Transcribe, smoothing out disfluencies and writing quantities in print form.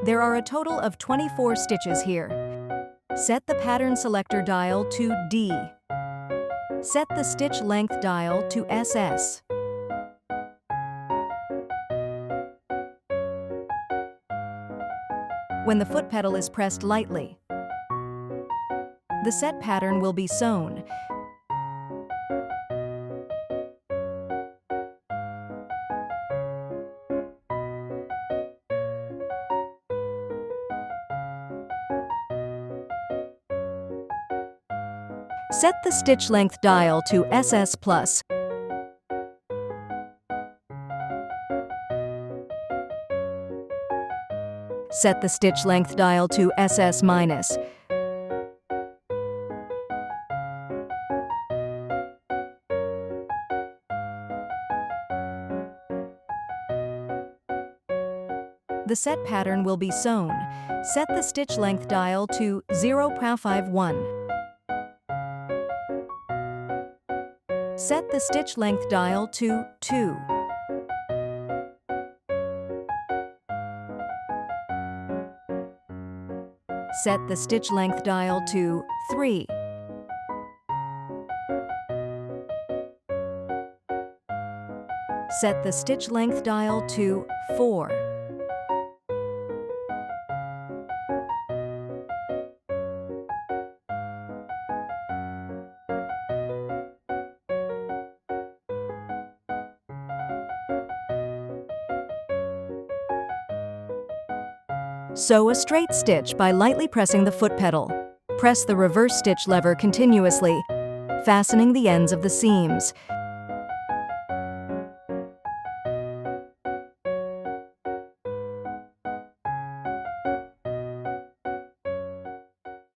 There are a total of 24 stitches here. Set the pattern selector dial to D. Set the stitch length dial to SS. When the foot pedal is pressed lightly, the set pattern will be sewn. Set the stitch length dial to SS+. Set the stitch length dial to SS-. The set pattern will be sewn. Set the stitch length dial to 0.51. Set the stitch length dial to 2. Set the stitch length dial to 3. Set the stitch length dial to 4. Sew a straight stitch by lightly pressing the foot pedal. Press the reverse stitch lever continuously, fastening the ends of the seams.